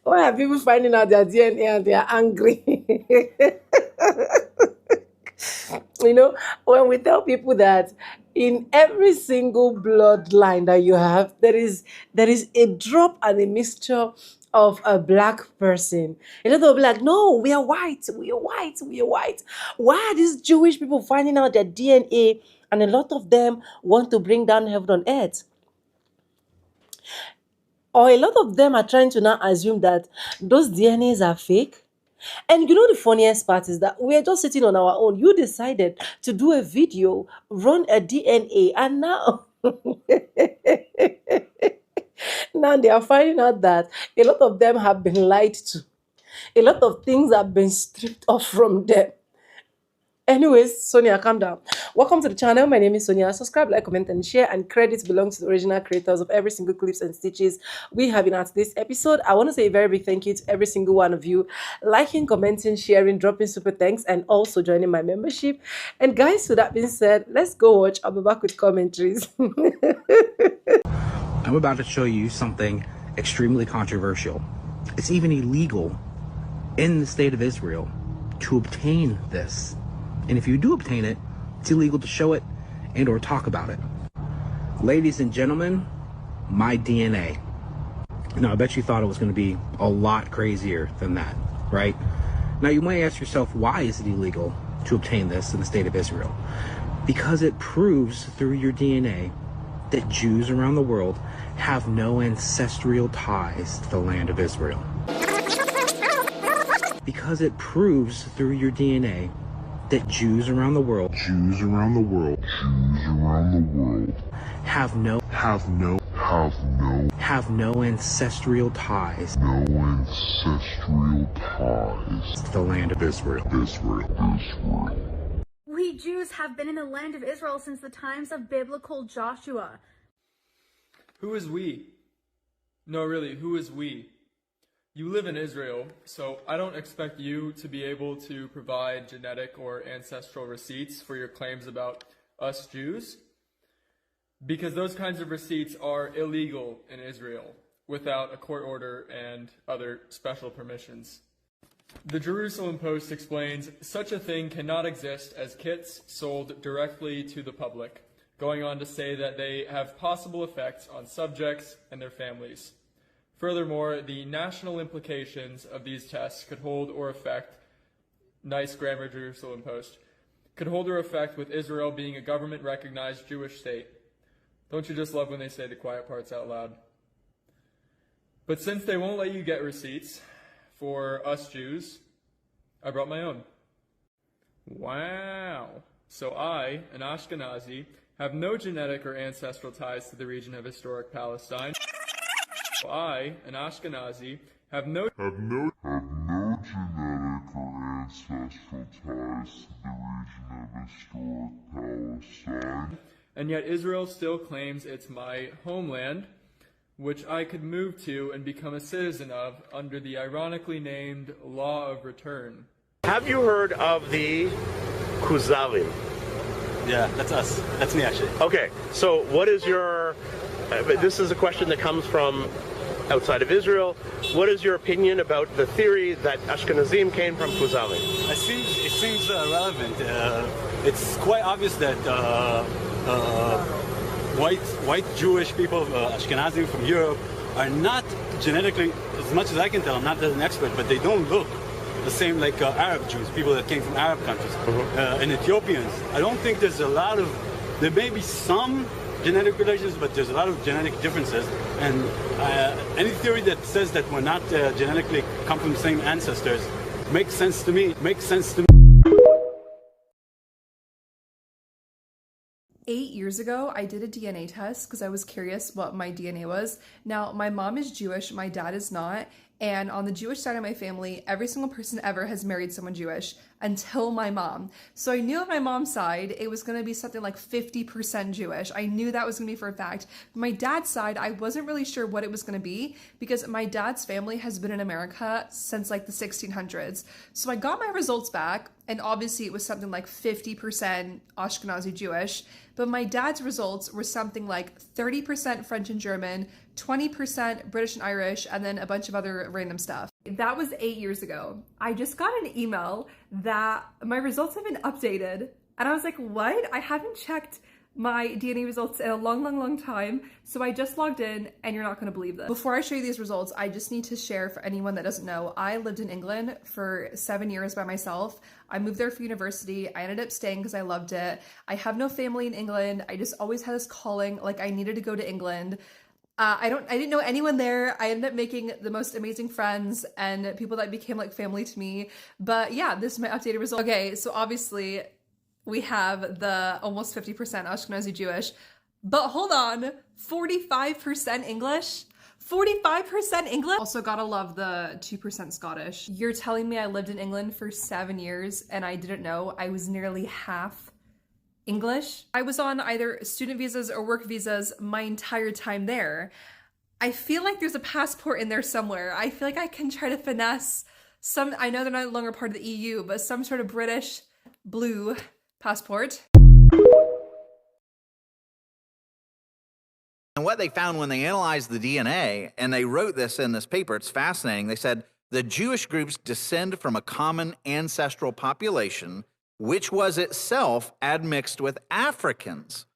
Why are people finding out their DNA and they are angry? When we tell people that in every single bloodline that you have, there is a drop and a mixture of a black person. A lot of people are like, no, we are white, we are white, we are white. Why are these Jewish people finding out their DNA? And a lot of them want to bring down heaven on earth. Or a lot of them are trying to now assume that those DNAs are fake. And the funniest part is that we're just sitting on our own. You decided to do a video, run a DNA, and now now they are finding out that a lot of them have been lied to. A lot of things have been stripped off from them. Anyways, Sonia, calm down. Welcome to the channel. My name is Sonia. Subscribe, like, comment, and share. And credits belong to the original creators of every single clips and stitches we have in our today's episode. I want to say a very big thank you to every single one of you liking, commenting, sharing, dropping super thanks, and also joining my membership. And guys, with that being said, let's go watch. I'll be back with commentaries. I'm about to show you something extremely controversial. It's even illegal in the state of Israel to obtain this. And if you do obtain it, it's illegal to show it and or talk about it. Ladies and gentlemen, my DNA. Now, I bet you thought it was going to be a lot crazier than that, right? Now, you might ask yourself, why is it illegal to obtain this in the state of Israel? Because it proves through your DNA that Jews around the world have no ancestral ties to the land of Israel. Because it proves through your DNA that Jews around the world have no ancestral ties to the land of Israel. We Jews have been in the land of Israel since the times of biblical Joshua. Who is we? No, really, who is we? You live in Israel, so I don't expect you to be able to provide genetic or ancestral receipts for your claims about us Jews, because those kinds of receipts are illegal in Israel without a court order and other special permissions. The Jerusalem Post explains, such a thing cannot exist as kits sold directly to the public, going on to say that they have possible effects on subjects and their families. Furthermore, the national implications of these tests could hold or affect, nice grammar, Jerusalem Post, could hold or affect with Israel being a government-recognized Jewish state. Don't you just love when they say the quiet parts out loud? But since they won't let you get receipts for us Jews, I brought my own. Wow. So I, an Ashkenazi, have no genetic or ancestral ties to the region of historic Palestine. I, an Ashkenazi, have no genetic or ancestral ties to the region of historic Palestine. And yet Israel still claims it's my homeland, which I could move to and become a citizen of under the ironically named Law of Return. Have you heard of the Kuzalim? Yeah, that's us. That's me, actually. Okay, so what is your... this is a question that comes from outside of Israel. What is your opinion about the theory that Ashkenazim came from Kuzalim? It seems relevant. It's quite obvious that white Jewish people, Ashkenazim from Europe, are not genetically, as much as I can tell, I'm not an expert, but they don't look the same like Arab Jews, people that came from Arab countries, and Ethiopians. I don't think there's a lot of, there may be some genetic relations, but there's a lot of genetic differences. And any theory that says that we're not genetically come from the same ancestors makes sense to me. 8 years ago, I did a DNA test because I was curious what my DNA was. Now, my mom is Jewish, my dad is not, And on the Jewish side of my family, every single person ever has married someone Jewish until my mom. So I knew on my mom's side, it was going to be something like 50% Jewish. I knew that was going to be for a fact. My dad's side, I wasn't really sure what it was going to be because my dad's family has been in America since like the 1600s. So I got my results back, and obviously it was something like 50% Ashkenazi Jewish, but my dad's results were something like 30% French and German, 20% British and Irish, and then a bunch of other random stuff. That was 8 years ago. I just got an email that my results have been updated, and I was like, what? I haven't checked my DNA results in a long time. So I just logged in, and you're not going to believe this. Before I show you these results, I just need to share for anyone that doesn't know, I lived in England for 7 years by myself. I moved there for university. I ended up staying because I loved it. I have no family in England. I just always had this calling, like I needed to go to England. I didn't know anyone there. I ended up making the most amazing friends and people that became like family to me. But yeah, this is my updated result. Okay, so obviously we have the almost 50% Ashkenazi Jewish, but hold on, 45% English? 45% English? Also gotta love the 2% Scottish. You're telling me I lived in England for 7 years and I didn't know I was nearly half English? I was on either student visas or work visas my entire time there. I feel like there's a passport in there somewhere. I feel like I can try to finesse some, I know they're no longer part of the EU, but some sort of British blue passport. And what they found when they analyzed the DNA, and they wrote this in this paper, it's fascinating. They said the Jewish groups descend from a common ancestral population, which was itself admixed with Africans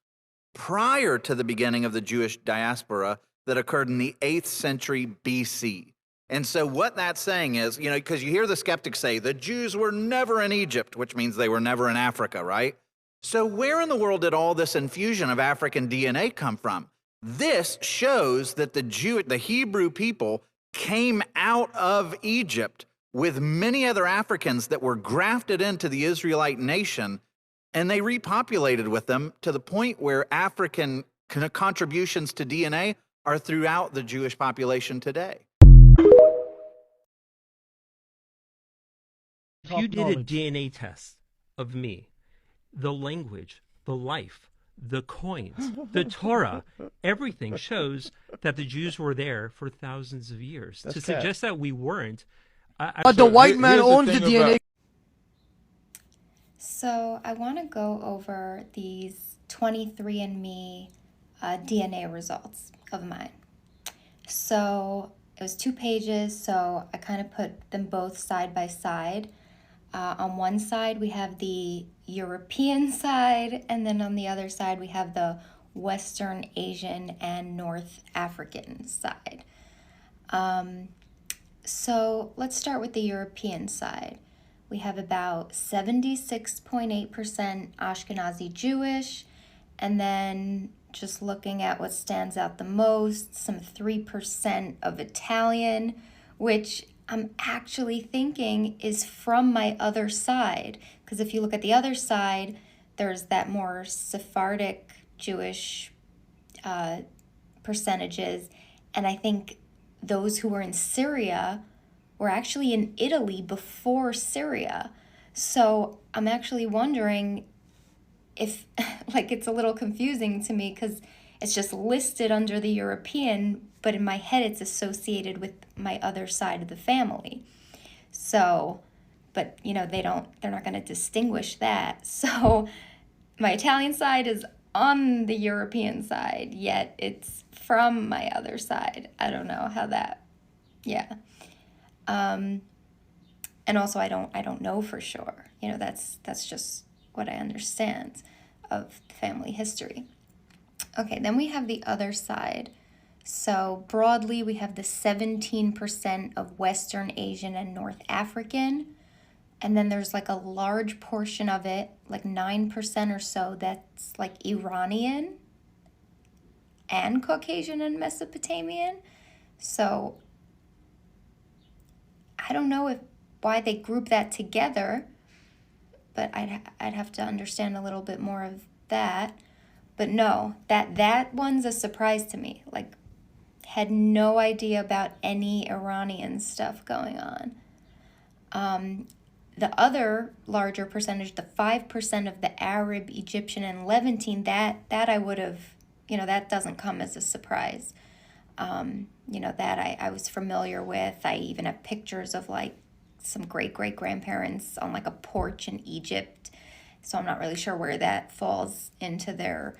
prior to the beginning of the Jewish diaspora that occurred in the 8th century BC. And so what that's saying is, because you hear the skeptics say the Jews were never in Egypt, which means they were never in Africa, right? So where in the world did all this infusion of African DNA come from? This shows that the Hebrew people came out of Egypt with many other Africans that were grafted into the Israelite nation, and they repopulated with them to the point where African contributions to DNA are throughout the Jewish population today. If you did a DNA test of me, the language, the life, the coins, the Torah, everything shows that the Jews were there for thousands of years. To suggest that we weren't, the white man owns the DNA. So I want to go over these 23andMe DNA results of mine. So it was 2 pages, so I kind of put them both side by side. On one side, we have the European side, and then on the other side, we have the Western Asian and North African side. So let's start with the European side. We have about 76.8% Ashkenazi Jewish, and then just looking at what stands out the most, some 3% of Italian, which I'm actually thinking is from my other side. Because if you look at the other side, there's that more Sephardic Jewish percentages, and I think those who were in Syria were actually in Italy before Syria. So I'm actually wondering if, like, it's a little confusing to me because it's just listed under the European, but in my head it's associated with my other side of the family. So, but they're not going to distinguish that. So my Italian side is on the European side, yet it's from my other side. I don't know how that, yeah. And also I don't know for sure. That's just what I understand of family history. Okay, then we have the other side. So broadly, we have the 17% of Western Asian and North African. And then there's like a large portion of it, like 9% or so, that's like Iranian and Caucasian and Mesopotamian. So I don't know why they group that together, but I'd have to understand a little bit more of that. But no, that one's a surprise to me. Like Had no idea about any Iranian stuff going on. The other larger percentage, the 5% of the Arab, Egyptian, and Levantine, that I would have, that doesn't come as a surprise. That I was familiar with. I even have pictures of like some great-great-grandparents on like a porch in Egypt. So I'm not really sure where that falls into their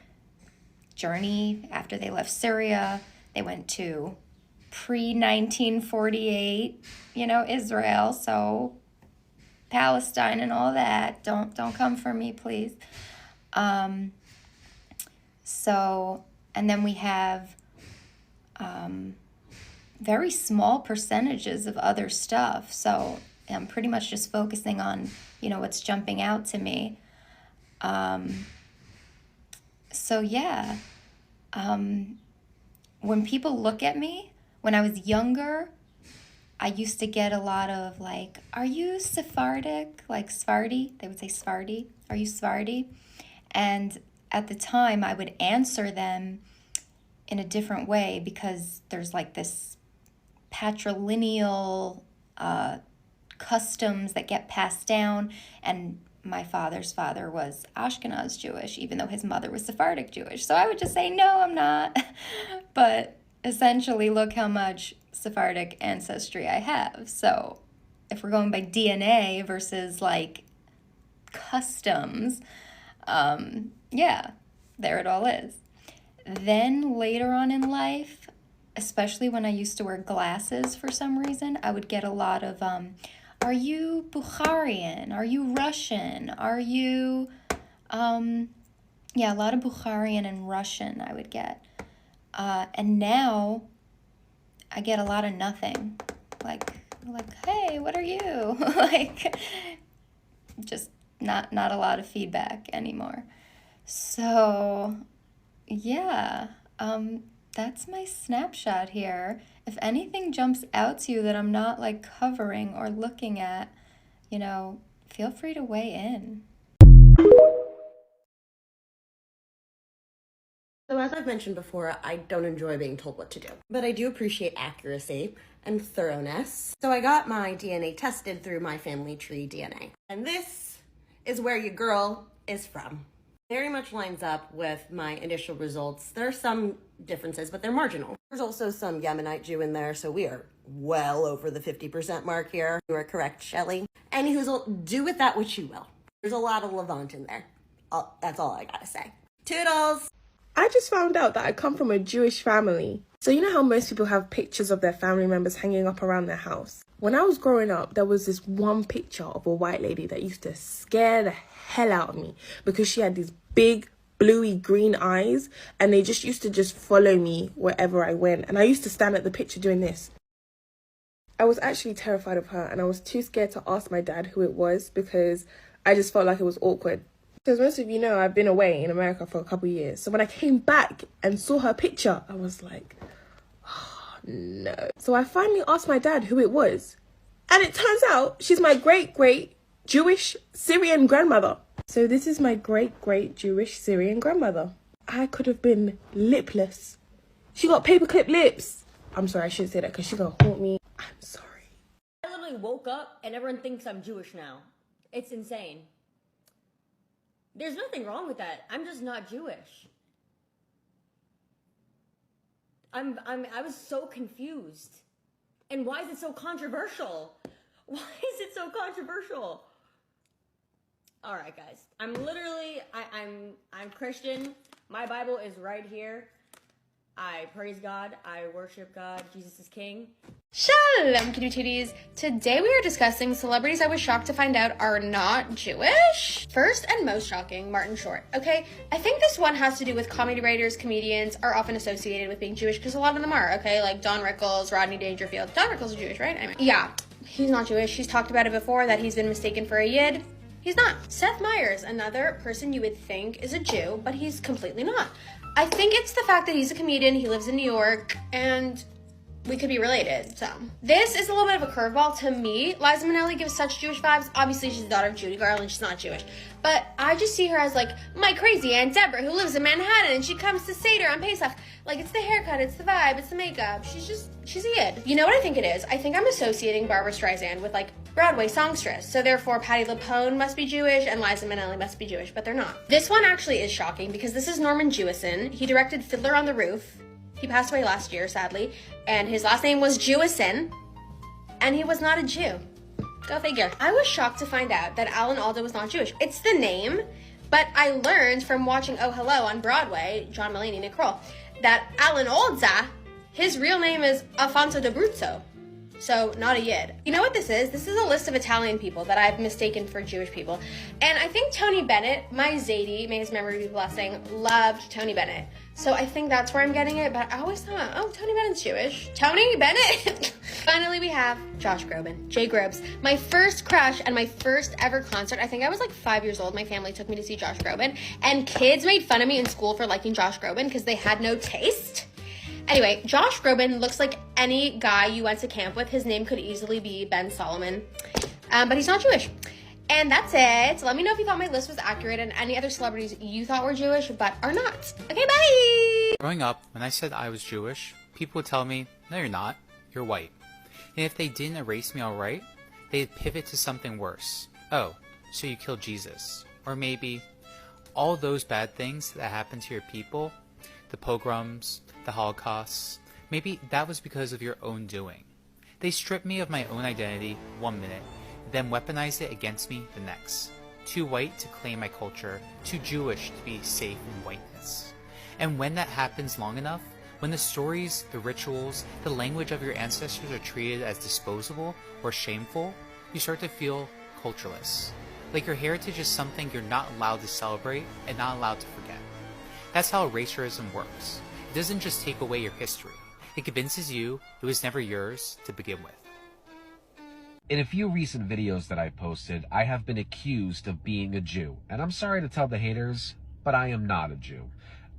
journey after they left Syria. They went to pre-1948, Israel. So Palestine and all that. Don't come for me, please. So, and then we have very small percentages of other stuff. So I'm pretty much just focusing on, what's jumping out to me. So yeah, when people look at me, when I was younger, I used to get a lot of like, are you Sephardic? Like Sephardi, they would say Sephardi. Are you Sephardi? And at the time I would answer them in a different way because there's like this patrilineal customs that get passed down. And my father's father was Ashkenaz Jewish, even though his mother was Sephardic Jewish. So I would just say, no, I'm not. But essentially, look how much Sephardic ancestry I have. So if we're going by DNA versus like customs, yeah, there it all is. Then later on in life, especially when I used to wear glasses for some reason, I would get a lot of, are you Bukharian? Are you Russian? Are you, yeah, a lot of Bukharian and Russian I would get. And now I get a lot of nothing. Like, hey, what are you? Like, just not a lot of feedback anymore. So, yeah, that's my snapshot here. If anything jumps out to you that I'm not like covering or looking at, feel free to weigh in. So as I've mentioned before, I don't enjoy being told what to do, but I do appreciate accuracy and thoroughness. So I got my DNA tested through my family tree DNA. And this is where your girl is from. Very much lines up with my initial results. There are some differences, but they're marginal. There's also some Yemenite Jew in there, so we are well over the 50% mark here. You are correct, Shelley. Anywho, do with that what you will. There's a lot of Levant in there. That's all I gotta say. Toodles! I just found out that I come from a Jewish family. So you know how most people have pictures of their family members hanging up around their house? When I was growing up, there was this one picture of a white lady that used to scare the hell out of me because she had these big bluey green eyes and they just used to follow me wherever I went. And I used to stand at the picture doing this. I was actually terrified of her and I was too scared to ask my dad who it was because I just felt like it was awkward. As most of you know, I've been away in America for a couple of years. So when I came back and saw her picture, I was like, oh, no. So I finally asked my dad who it was. And it turns out she's my great-great Jewish Syrian grandmother. So this is my great-great Jewish Syrian grandmother. I could have been lipless. She got paperclip lips. I'm sorry, I shouldn't say that because she's going to haunt me. I'm sorry. I literally woke up and everyone thinks I'm Jewish now. It's insane. There's nothing wrong with that. I'm just not Jewish. I was so confused. And why is it so controversial? Why is it so controversial? All right, guys. I'm Christian. My Bible is right here. I praise God. I worship God. Jesus is King. Shalom, kitty titties. Today we are discussing celebrities I was shocked to find out are not Jewish. First and most shocking, Martin Short. Okay, I think this one has to do with comedy writers, comedians are often associated with being Jewish because a lot of them are, okay? Like Don Rickles, Rodney Dangerfield. Don Rickles is Jewish, right? I mean, yeah, he's not Jewish. He's talked about it before that he's been mistaken for a Yid. He's not. Seth Meyers, another person you would think is a Jew, but he's completely not. I think it's the fact that he's a comedian, he lives in New York, and we could be related. So this is a little bit of a curveball to me. Liza Minnelli gives such Jewish vibes. Obviously, she's the daughter of Judy Garland. She's not Jewish. But I just see her as like my crazy Aunt Deborah who lives in Manhattan and she comes to Seder on Pesach. Like, it's the haircut, it's the vibe, it's the makeup. She's a yid. You know what I think it is? I think I'm associating Barbara Streisand with like Broadway songstress. So therefore, Patti LuPone must be Jewish and Liza Minnelli must be Jewish, but they're not. This one actually is shocking because this is Norman Jewison. He directed Fiddler on the Roof. He passed away last year, sadly, and his last name was Jewison, and he was not a Jew. Go figure. I was shocked to find out that Alan Alda was not Jewish. It's the name, but I learned from watching Oh Hello on Broadway, John Mulaney, Nick Kroll, that Alan Alda, his real name is Alfonso d'Abruzzo. So, not a yid. You know what this is? This is a list of Italian people that I've mistaken for Jewish people. And I think Tony Bennett, my Zadie, may his memory be blessing, loved Tony Bennett. So I think that's where I'm getting it, but I always thought, oh, Tony Bennett's Jewish. Tony Bennett! Finally, we have Josh Groban, Jay Grobes. My first crush and my first ever concert, I think I was like 5 years old. My family took me to see Josh Groban, and kids made fun of me in school for liking Josh Groban because they had no taste. Anyway, Josh Groban looks like any guy you went to camp with. His name could easily be Ben Solomon, but he's not Jewish. And that's it. So let me know if you thought my list was accurate and any other celebrities you thought were Jewish but are not. Okay, bye! Growing up, when I said I was Jewish, people would tell me, no you're not, you're white. And if they didn't erase me outright, they'd pivot to something worse. Oh, so you killed Jesus. Or maybe, all those bad things that happened to your people, the pogroms, the Holocaust, maybe that was because of your own doing. They stripped me of my own identity 1 minute, then weaponized it against me the next. Too white to claim my culture, too Jewish to be safe in whiteness. And when that happens long enough, when the stories, the rituals, the language of your ancestors are treated as disposable or shameful, you start to feel cultureless. Like your heritage is something you're not allowed to celebrate and not allowed to forget. That's how racialism works. It doesn't just take away your history. It convinces you it was never yours to begin with. In a few recent videos that I posted, I have been accused of being a Jew. And I'm sorry to tell the haters, but I am not a Jew.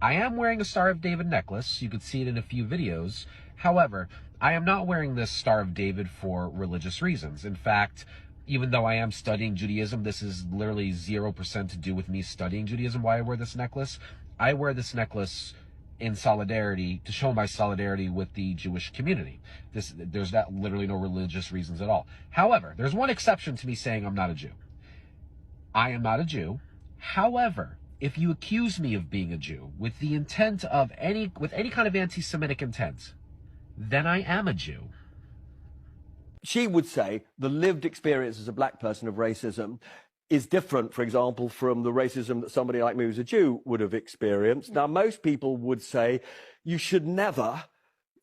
I am wearing a Star of David necklace. You could see it in a few videos. However, I am not wearing this Star of David for religious reasons. In fact, even though I am studying Judaism, this is literally 0% to do with me studying Judaism, why I wear this necklace. I wear this necklace in solidarity, to show my solidarity with the Jewish community. There's literally no religious reasons at all. However, there's one exception to me saying I'm not a Jew. I am not a Jew. However, if you accuse me of being a Jew with the intent of with any kind of anti-Semitic intent, then I am a Jew. She would say the lived experience as a black person of racism is different, for example, from the racism that somebody like me who's a Jew would have experienced. Now, most people would say you should never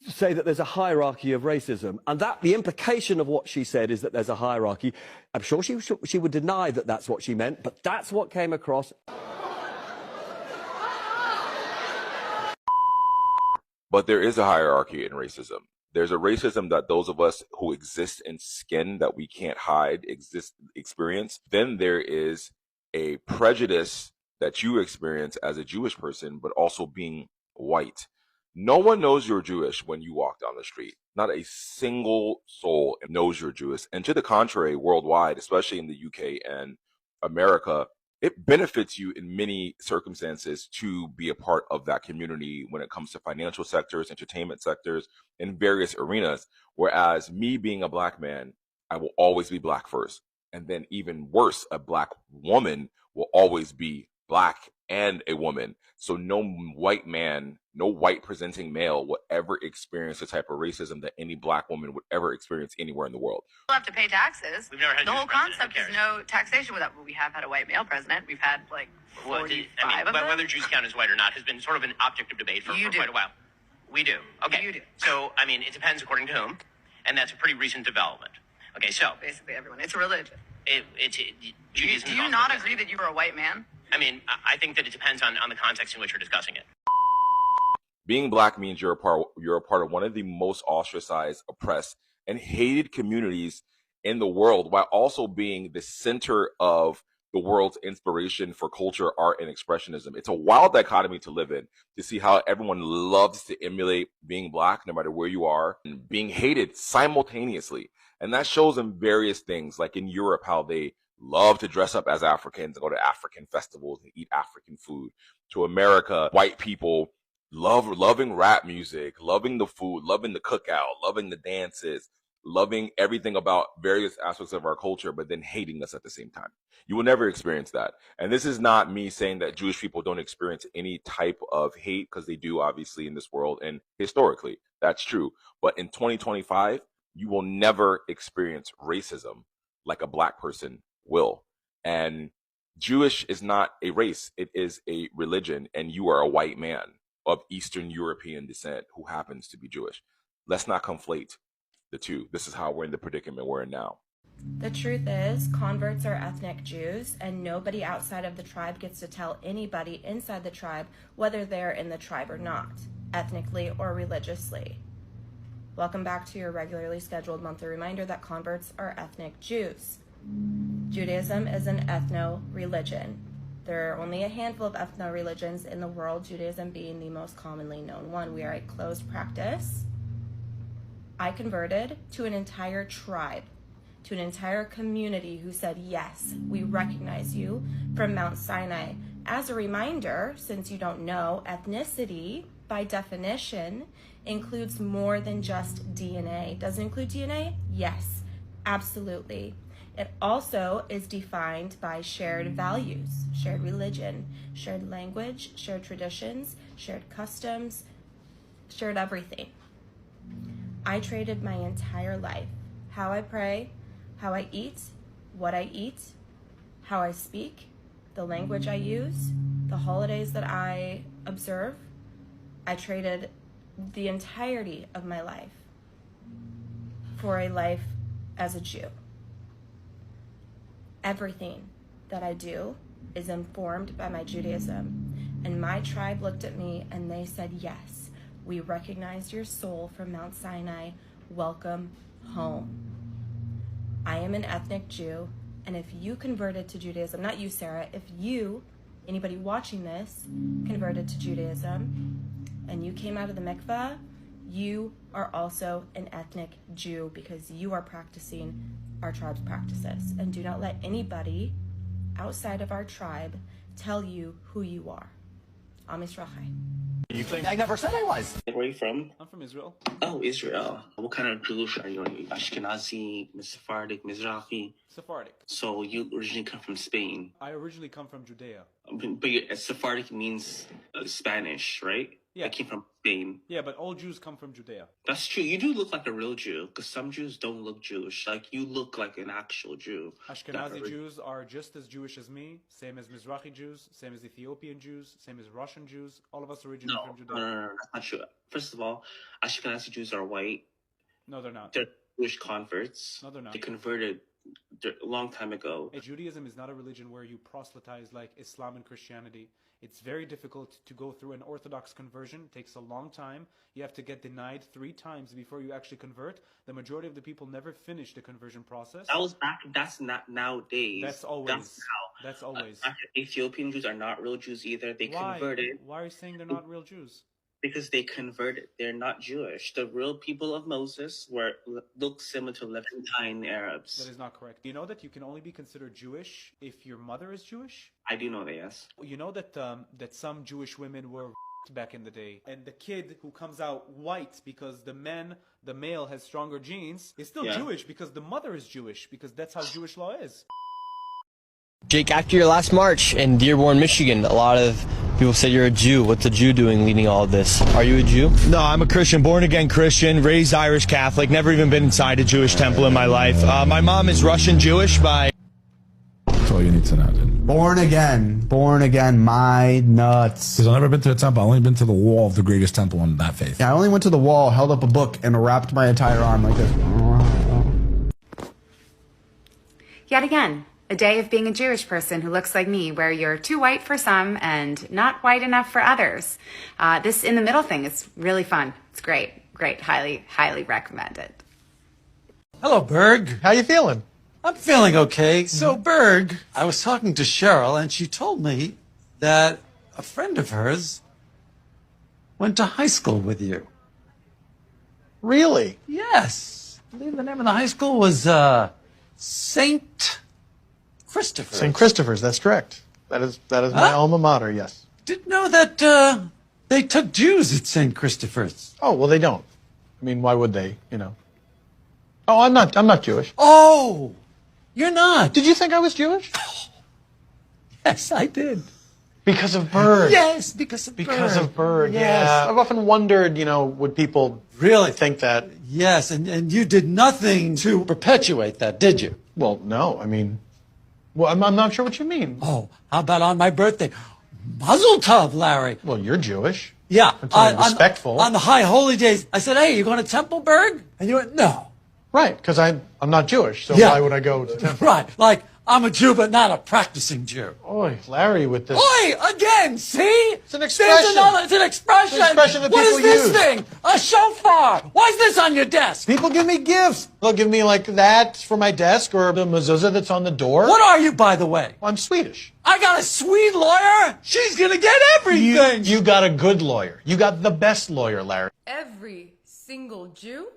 say that there's a hierarchy of racism, and that the implication of what she said is that there's a hierarchy. I'm sure she would deny that that's what she meant, but that's what came across. But there is a hierarchy in racism. There's a racism that those of us who exist in skin that we can't hide experience. Then there is a prejudice that you experience as a Jewish person, but also being white. No one knows you're Jewish when you walk down the street. Not a single soul knows you're Jewish. And to the contrary, worldwide, especially in the UK and America, it benefits you in many circumstances to be a part of that community when it comes to financial sectors, entertainment sectors, in various arenas. Whereas me being a black man, I will always be black first. And then even worse, a black woman will always be black and a woman. So no white man, no white presenting male will ever experience the type of racism that any black woman would ever experience anywhere in the world. We'll have to pay taxes. We've never had the a whole Jewish president. concept is no taxation without. We have had a white male president. We've had like 45 of them. Whether Jews count as white or not has been sort of an object of debate for quite a while. We do. Okay. You do. So, I mean, it depends according to whom, and that's a pretty recent development. Okay, so. Basically everyone. It's a religion. Judaism Do you not agree that you were a white man? I mean, I think that it depends on the context in which you're discussing it. Being black means you're a part of one of the most ostracized, oppressed, and hated communities in the world, while also being the center of the world's inspiration for culture, art, and expressionism. It's a wild dichotomy to live in, to see how everyone loves to emulate being Black, no matter where you are, and being hated simultaneously. And that shows in various things, like in Europe, how they love to dress up as Africans and go to African festivals and eat African food. To America, white people loving rap music, loving the food, loving the cookout, loving the dances, loving everything about various aspects of our culture, but then hating us at the same time. You will never experience that. And this is not me saying that Jewish people don't experience any type of hate, because they do, obviously, in this world and historically. That's true. But in 2025, you will never experience racism like a Black person will. And Jewish is not a race, it is a religion, and you are a white man of Eastern European descent who happens to be Jewish. Let's not conflate the two. This is how we're in the predicament we're in now. The truth is, converts are ethnic Jews, and nobody outside of the tribe gets to tell anybody inside the tribe whether they're in the tribe or not, ethnically or religiously. Welcome back to your regularly scheduled monthly reminder that converts are ethnic Jews. Judaism is an ethno-religion. There are only a handful of ethno-religions in the world, Judaism being the most commonly known one. We are a closed practice. I converted to an entire tribe, to an entire community who said, yes, we recognize you from Mount Sinai. As a reminder, since you don't know, ethnicity, by definition, includes more than just DNA. Does it include DNA? Yes, absolutely. It also is defined by shared values, shared religion, shared language, shared traditions, shared customs, shared everything. I traded my entire life, how I pray, how I eat, what I eat, how I speak, the language I use, the holidays that I observe. I traded the entirety of my life for a life as a Jew. Everything that I do is informed by my Judaism. And my tribe looked at me and they said, yes, we recognize your soul from Mount Sinai. Welcome home. I am an ethnic Jew, and if you converted to Judaism, not you, Sarah, if you, anybody watching this, converted to Judaism, and you came out of the mikveh, you are also an ethnic Jew because you are practicing our tribe's practices. And do not let anybody outside of our tribe tell you who you are. Am Yisrael Chai. You think I never said I was. Where are you from? I'm from Israel. Oh, Israel. What kind of Jewish are you? Are you Ashkenazi, Sephardic, Mizrahi? Sephardic. So you originally come from Spain. I originally come from Judea. But Sephardic means Spanish, right? Yeah. I came from Spain. Yeah, but all Jews come from Judea. That's true. You do look like a real Jew, because some Jews don't look Jewish. Like, you look like an actual Jew. Ashkenazi Jews are just as Jewish as me, same as Mizrahi Jews, same as Ethiopian Jews, same as Russian Jews. All of us originally from Judea. No, that's not true. First of all, Ashkenazi Jews are white. No, they're not. They're Jewish converts. No, they're not. They converted a long time ago. Judaism is not a religion where you proselytize like Islam and Christianity. It's very difficult to go through an Orthodox conversion. It takes a long time. You have to get denied 3 times before you actually convert. The majority of the people never finish the conversion process. That was back. That's not nowadays. That's always. That's always. Ethiopian Jews are not real Jews either. They converted. Why are you saying they're not real Jews? Because they converted. They're not Jewish. The real people of Moses look similar to Levantine Arabs. That is not correct. Do you know that you can only be considered Jewish if your mother is Jewish? I do know that, yes. You know that that some Jewish women were back in the day, and the kid who comes out white because the male has stronger genes is still Jewish because the mother is Jewish, because that's how Jewish law is. Jake, after your last march in Dearborn, Michigan, a lot of people said you're a Jew. What's a Jew doing leading all of this? Are you a Jew? No, I'm a Christian, born-again Christian, raised Irish Catholic, never even been inside a Jewish temple in my life. My mom is Russian Jewish by... That's all you need to know, dude. Born again, my nuts. Because I've never been to a temple. I've only been to the wall of the greatest temple in that faith. Yeah, I only went to the wall, held up a book, and wrapped my entire arm like this. Yet again, a day of being a Jewish person who looks like me, where you're too white for some and not white enough for others. This in the middle thing is really fun. It's great. Highly recommend it. Hello, Berg. How you feeling? I'm feeling okay. So, Berg, I was talking to Cheryl, and she told me that a friend of hers went to high school with you. Really? Yes. I believe the name of the high school was St. Christopher's. St. Christopher's, that's correct. That is my alma mater, yes. Didn't know that they took Jews at St. Christopher's. Oh, well, they don't. I mean, why would they, you know? Oh, I'm not Jewish. Oh, you're not. Did you think I was Jewish? Yes, I did. Because of Berg. Yes, because of Berg. Because of Berg, Yes. yeah. I've often wondered, you know, would people really think that? Yes, and you did nothing to perpetuate that, did you? Well, no, I mean, well, I'm not sure what you mean. Oh, how about on my birthday? Mazel tov, Larry. Well, you're Jewish. Yeah. Respectful. On the high holy days, I said, hey, you going to Templeberg? And you went, no. Right, because I'm not Jewish, so Yeah. why would I go to Temple? Right, like, I'm a Jew, but not a practicing Jew. Oy, Larry with this. Oi, again, see? It's an expression. It's an expression. It's an expression that What is people this use. thing? A shofar. Why is this on your desk? People give me gifts. They'll give me like that for my desk or the mezuzah that's on the door. What are you, by the way? I'm Swedish. I got a Swede lawyer. She's going to get everything. You got a good lawyer. You got the best lawyer, Larry. Every single Jew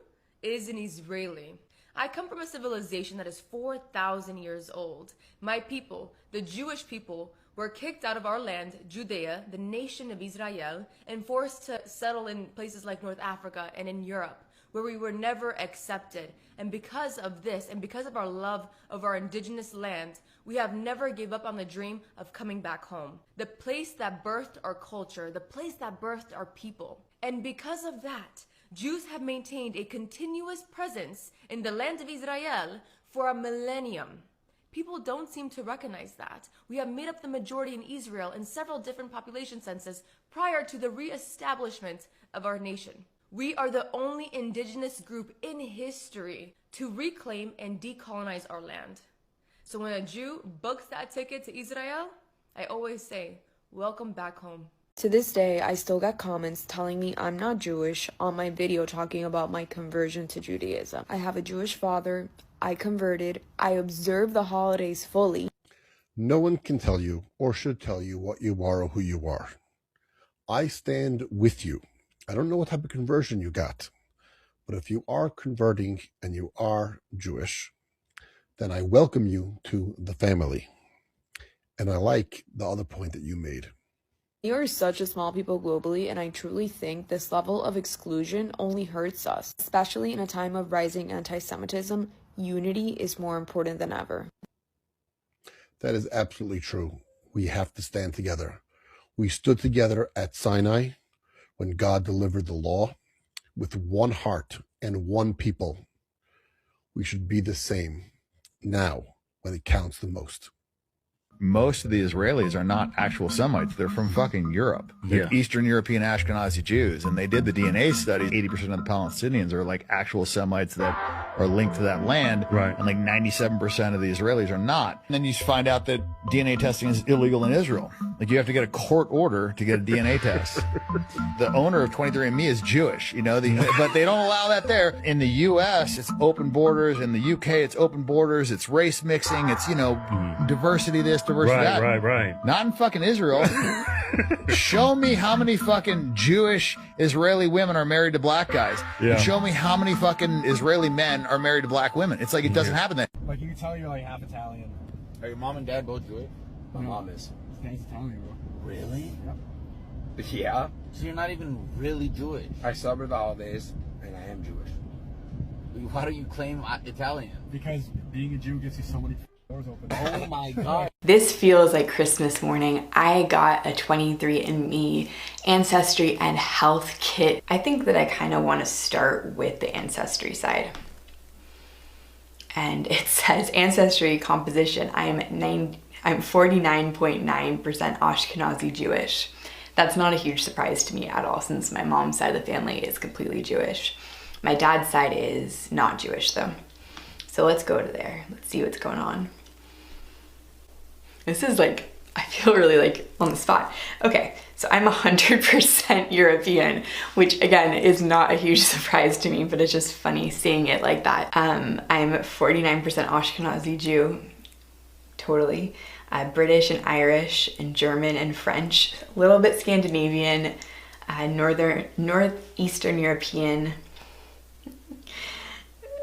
is an Israeli. I come from a civilization that is 4,000 years old. My people, the Jewish people, were kicked out of our land, Judea, the nation of Israel, and forced to settle in places like North Africa and in Europe, where we were never accepted. And because of this, and because of our love of our indigenous land, we have never gave up on the dream of coming back home. The place that birthed our culture, the place that birthed our people. And because of that, Jews have maintained a continuous presence in the land of Israel for a millennium. People don't seem to recognize that. We have made up the majority in Israel in several different population census prior to the re-establishment of our nation. We are the only indigenous group in history to reclaim and decolonize our land. So when a Jew books that ticket to Israel, I always say, welcome back home. To this day, I still get comments telling me I'm not Jewish on my video talking about my conversion to Judaism. I have a Jewish father, I converted, I observe the holidays fully. No one can tell you or should tell you what you are or who you are. I stand with you. I don't know what type of conversion you got, but if you are converting and you are Jewish, then I welcome you to the family. And I like the other point that you made. We are such a small people globally, and I truly think this level of exclusion only hurts us. Especially in a time of rising anti-Semitism, unity is more important than ever. That is absolutely true. We have to stand together. We stood together at Sinai when God delivered the law with one heart and one people. We should be the same now when it counts the most. Most of the Israelis are not actual Semites. They're from fucking Europe. They're Eastern European Ashkenazi Jews. And they did the DNA studies. 80% of the Palestinians are like actual Semites that are linked to that land. Right. And like 97% of the Israelis are not. And then you find out that DNA testing is illegal in Israel. Like you have to get a court order to get a DNA test. The owner of 23andMe is Jewish, you know, but they don't allow that there. In the US, it's open borders. In the UK, it's open borders. It's race mixing. It's, you know, diversity this, diversity that. Right. Not in fucking Israel. Show me how many fucking Jewish Israeli women are married to black guys. Yeah. And show me how many fucking Israeli men are married to black women. It's like it doesn't happen there. Like you can tell you're like half Italian. Are your mom and dad both Jewish? My mom is. He's Italian, bro. Really? Yep. Yeah. So you're not even really Jewish. I celebrate the holidays, and I am Jewish. Why don't you claim Italian? Because being a Jew gets you so many doors open. Oh my God. This feels like Christmas morning. I got a 23andMe ancestry and health kit. I think that I kind of want to start with the ancestry side. And it says ancestry composition. I'm 49.9% Ashkenazi Jewish. That's not a huge surprise to me at all, since my mom's side of the family is completely Jewish. My dad's side is not Jewish though. So let's go to there. Let's see what's going on. This is like I feel really like on the spot. Okay, so I'm 100% European, which again is not a huge surprise to me, but it's just funny seeing it like that. I'm 49% Ashkenazi Jew, totally. British and Irish and German and French, a little bit Scandinavian, Northeastern European.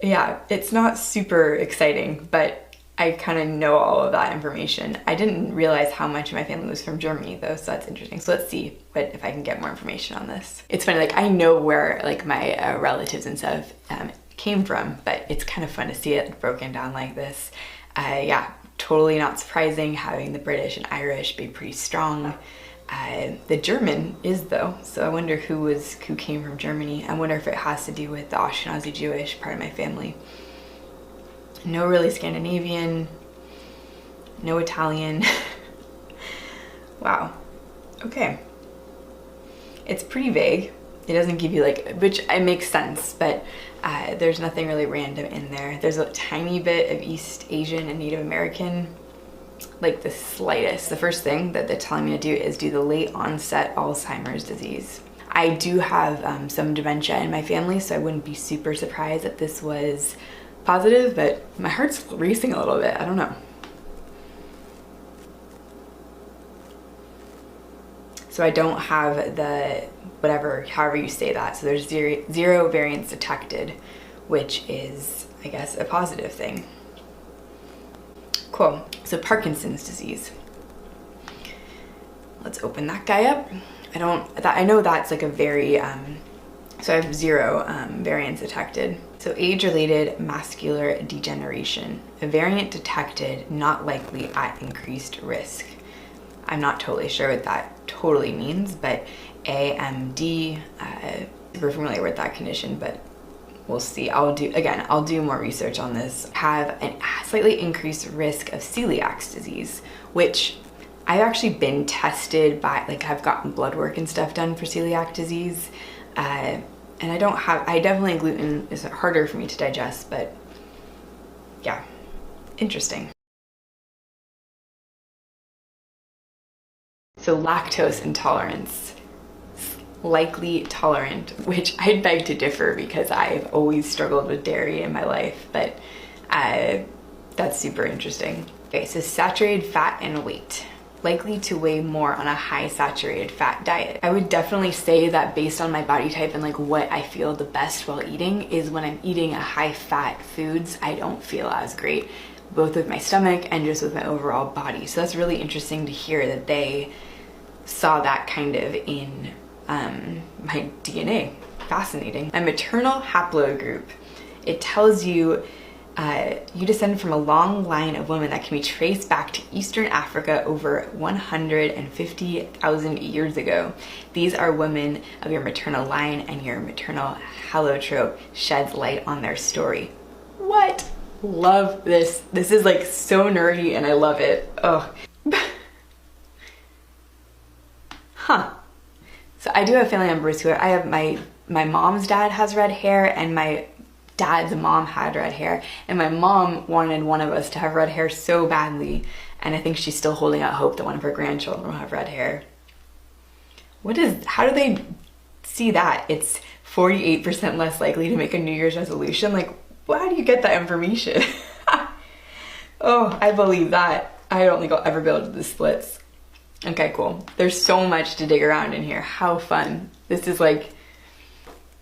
Yeah, it's not super exciting, but I kind of know all of that information. I didn't realize how much of my family was from Germany though, so that's interesting. So let's see if I can get more information on this. It's funny, like I know where like my relatives and stuff came from, but it's kind of fun to see it broken down like this. Yeah, totally not surprising having the British and Irish be pretty strong. The German is though, so I wonder who came from Germany. I wonder if it has to do with the Ashkenazi Jewish part of my family. No really Scandinavian, no Italian. Wow, okay. It's pretty vague. It doesn't give you like, which it makes sense, but there's nothing really random in there. There's a tiny bit of East Asian and Native American, like the slightest. The first thing that they're telling me to do is do the late onset Alzheimer's disease. I do have some dementia in my family, so I wouldn't be super surprised that this was positive, but my heart's racing a little bit. I don't know. So I don't have the whatever, however you say that. So there's zero variants detected, which is, I guess, a positive thing. Cool. So Parkinson's disease. Let's open that guy up. I know that's like a very, so I have 0 variants detected. So age-related macular degeneration, a variant detected, not likely at increased risk. I'm not totally sure what that totally means, but AMD, super familiar with that condition, but we'll see. I'll do more research on this. Have a slightly increased risk of celiac disease, which I've actually been tested by, like I've gotten blood work and stuff done for celiac disease. And I definitely, gluten is harder for me to digest, but yeah, interesting. So lactose intolerance, likely tolerant, which I'd beg to differ because I've always struggled with dairy in my life, but that's super interesting. Okay, so saturated fat and weight. Likely to weigh more on a high saturated fat diet. I would definitely say that based on my body type and like what I feel the best while eating is when I'm eating a high fat foods, I don't feel as great, both with my stomach and just with my overall body. So that's really interesting to hear that they saw that kind of in my DNA. Fascinating. A maternal haplogroup. It tells you you descend from a long line of women that can be traced back to Eastern Africa over 150,000 years ago. These are women of your maternal line, and your maternal halotrope sheds light on their story. What? Love this. This is like so nerdy and I love it. Oh. Huh. So I do have family members who I have my mom's dad has red hair, and my dad's mom had red hair, and my mom wanted one of us to have red hair so badly, and I think she's still holding out hope that one of her grandchildren will have red hair. How do they see that? It's 48% less likely to make a New Year's resolution. Like, how do you get that information? Oh, I believe that. I don't think I'll ever be able to do the splits. Okay, cool. There's so much to dig around in here. How fun. This is like,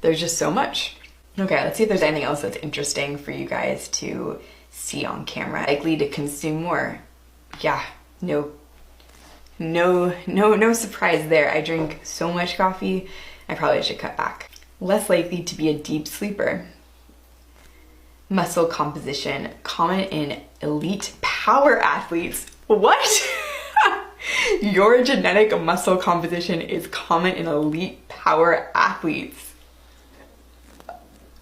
there's just so much. Okay, let's see if there's anything else that's interesting for you guys to see on camera. Likely to consume more. Yeah, no surprise there. I drink so much coffee, I probably should cut back. Less likely to be a deep sleeper. Muscle composition, common in elite power athletes. What? Your genetic muscle composition is common in elite power athletes.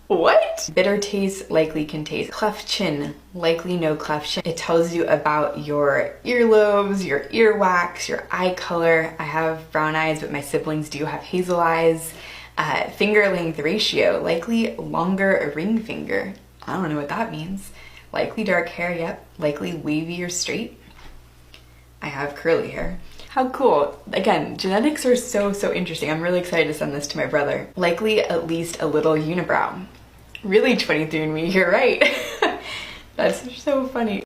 What? Bitter taste, likely can taste. Cleft chin, likely no cleft chin. It tells you about your earlobes, your earwax, your eye color. I have brown eyes, but my siblings do have hazel eyes. Finger length ratio, likely longer ring finger. I don't know what that means. Likely dark hair, yep. Likely wavy or straight. I have curly hair. How cool. Again, genetics are so interesting. I'm really excited to send this to my brother. Likely at least a little unibrow. Really 23andMe, you're right. That's so funny.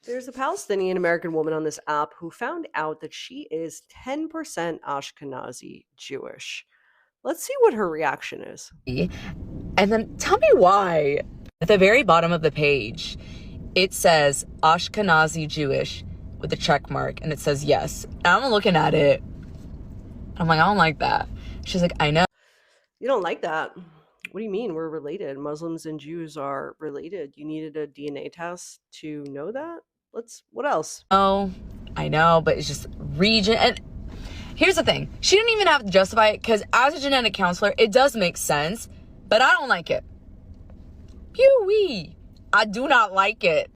There's a Palestinian American woman on this app who found out that she is 10% Ashkenazi Jewish. Let's see what her reaction is. And then tell me why. At the very bottom of the page, it says Ashkenazi Jewish with a check mark, and it says yes. And I'm looking at it. I'm like, I don't like that. She's like, I know. You don't like that? What do you mean? We're related. Muslims and Jews are related. You needed a DNA test to know that? What else? Oh, I know, but it's just region. And here's the thing. She didn't even have to justify it, because as a genetic counselor, it does make sense, but I don't like it. Pew-wee. I do not like it.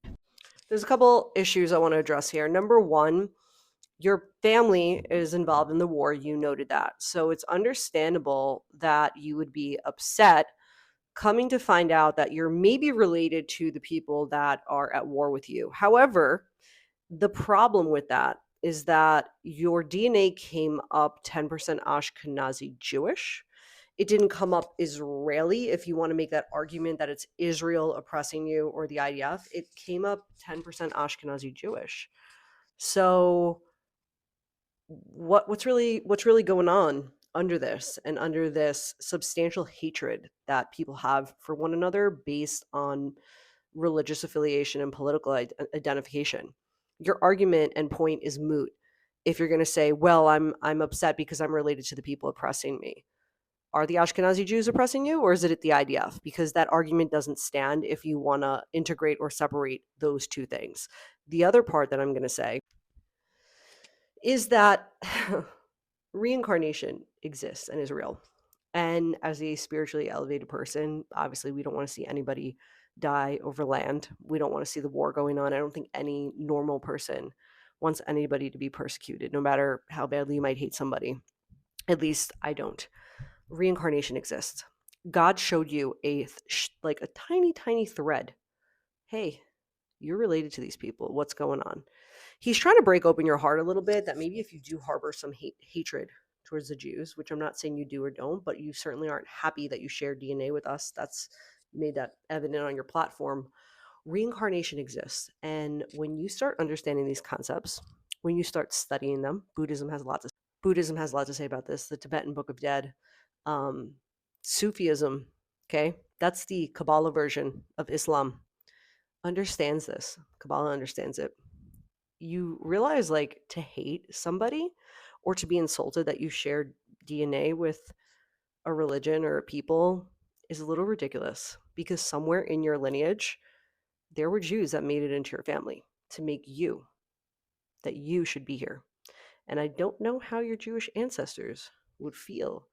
There's a couple issues I want to address here. Number one, your family is involved in the war. You noted that. So it's understandable that you would be upset coming to find out that you're maybe related to the people that are at war with you. However, the problem with that is that your DNA came up 10% Ashkenazi Jewish. It didn't come up Israeli, if you want to make that argument that it's Israel oppressing you or the IDF. It came up 10% Ashkenazi Jewish. So what's really going on under this, and under this substantial hatred that people have for one another based on religious affiliation and political identification? Your argument and point is moot if you're going to say, well, I'm upset because I'm related to the people oppressing me. Are the Ashkenazi Jews oppressing you, or is it the IDF? Because that argument doesn't stand if you want to integrate or separate those two things. The other part that I'm going to say is that reincarnation exists and is real. And as a spiritually elevated person, obviously we don't want to see anybody die over land. We don't want to see the war going on. I don't think any normal person wants anybody to be persecuted, no matter how badly you might hate somebody. At least I don't. Reincarnation exists. God showed you a tiny thread. Hey, you're related to these people. What's going on? He's trying to break open your heart a little bit, that maybe if you do harbor some hatred towards the Jews, which I'm not saying you do or don't, but you certainly aren't happy that you share DNA with us. You made that evident on your platform. Reincarnation exists. And when you start understanding these concepts, when you start studying them, Buddhism has a lot to say about this. The Tibetan Book of Dead, Sufism, okay? That's the Kabbalah version of Islam. Understands this. Kabbalah understands it. You realize, to hate somebody or to be insulted that you shared DNA with a religion or a people is a little ridiculous, because somewhere in your lineage, there were Jews that made it into your family to make you, that you should be here. And I don't know how your Jewish ancestors would feel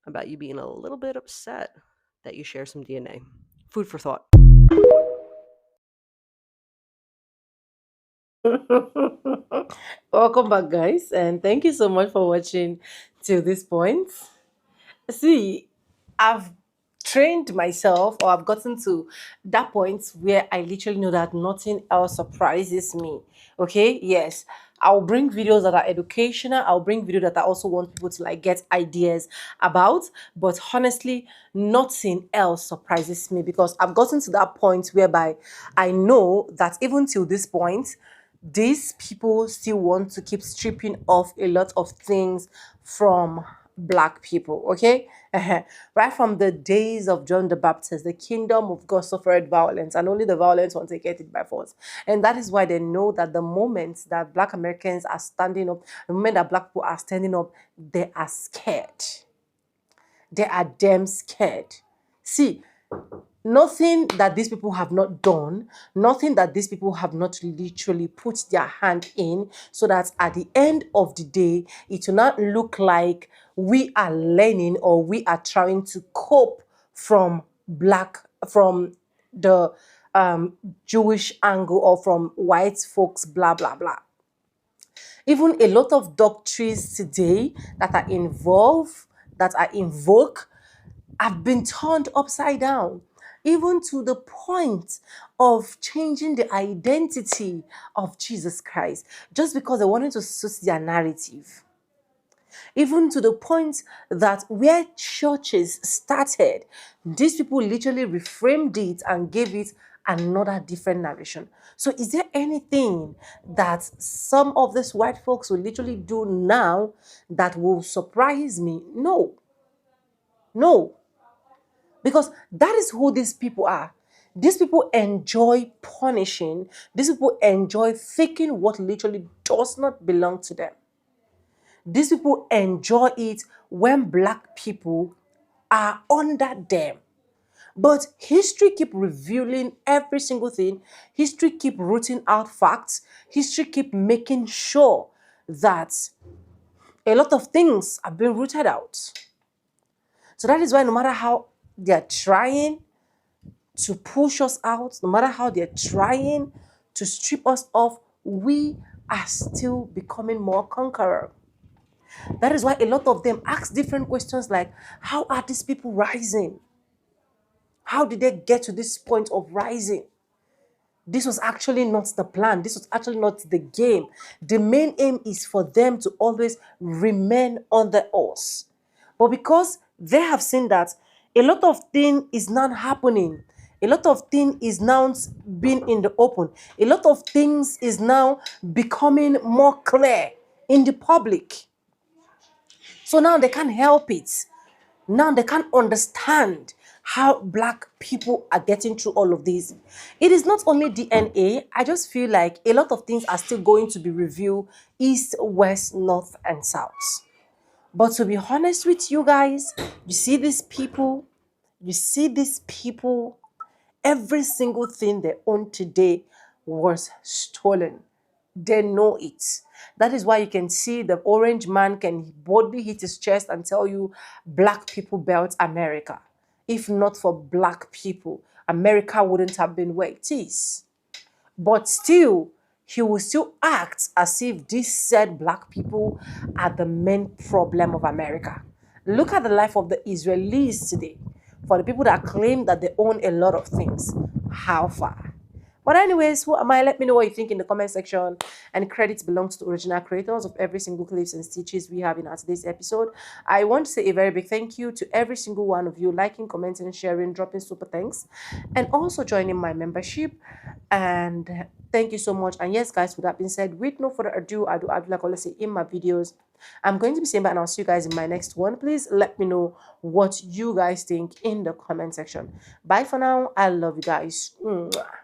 about you being a little bit upset that you share some DNA. Food for thought. Welcome back, guys, and thank you so much for watching till this point. See, I've trained myself, or I've gotten to that point where I literally know that nothing else surprises me. Okay, yes, I'll bring videos that are educational. I'll bring videos that I also want people to get ideas about. But honestly, nothing else surprises me, because I've gotten to that point whereby I know that even till this point, these people still want to keep stripping off a lot of things from Black people, okay? Right from the days of John the Baptist, the kingdom of God suffered violence, and only the violent ones take it by force. And that is why they know that the moment that Black Americans are standing up, the moment that Black people are standing up, they are scared. They are damn scared. See, nothing that these people have not done, nothing that these people have not literally put their hand in, so that at the end of the day, it will not look like we are learning or we are trying to cope from the Jewish angle, or from white folks, blah, blah, blah. Even a lot of doctrines today that are involved, that are invoked, have been turned upside down. even to the point of changing the identity of Jesus Christ just because they wanted to suit their narrative. Even to the point that where churches started, these people literally reframed it and gave it another different narration. So is there anything that some of these white folks will literally do now that will surprise me? No. No. Because that is who these people are. These people enjoy punishing. These people enjoy faking what literally does not belong to them. These people enjoy it when black people are under them. But history keep revealing every single thing. History keep rooting out facts. History keep making sure that a lot of things have been rooted out. So that is why no matter how they are trying to push us out, no matter how they're trying to strip us off, we are still becoming more conqueror. That is why a lot of them ask different questions like, how are these people rising? How did they get to this point of rising? This was actually not the plan. This was actually not the game. The main aim is for them to always remain under us. But because they have seen that a lot of things is not happening, a lot of things is now being in the open, a lot of things is now becoming more clear in the public. So now they can't help it. Now they can't understand how black people are getting through all of this. It is not only DNA. I just feel like a lot of things are still going to be reviewed east, west, north, and south. But to be honest with you guys, you see these people, every single thing they own today was stolen. They know it. That is why you can see the orange man can boldly hit his chest and tell you, black people built America. If not for black people, America wouldn't have been where it is. But still, he will still act as if these said black people are the main problem of America. Look at the life of the Israelis today. For the people that claim that they own a lot of things, how far? But anyways, who am I? Let me know what you think in the comment section. And credits belongs to the original creators of every single clips and stitches we have in our today's episode. I want to say a very big thank you to every single one of you liking, commenting, sharing, dropping super thanks, and also joining my membership. And thank you so much. And yes, guys, with that being said, with no further ado, I do like I always say in my videos, I'm going to be saying bye and I'll see you guys in my next one. Please let me know what you guys think in the comment section. Bye for now. I love you guys. Mwah.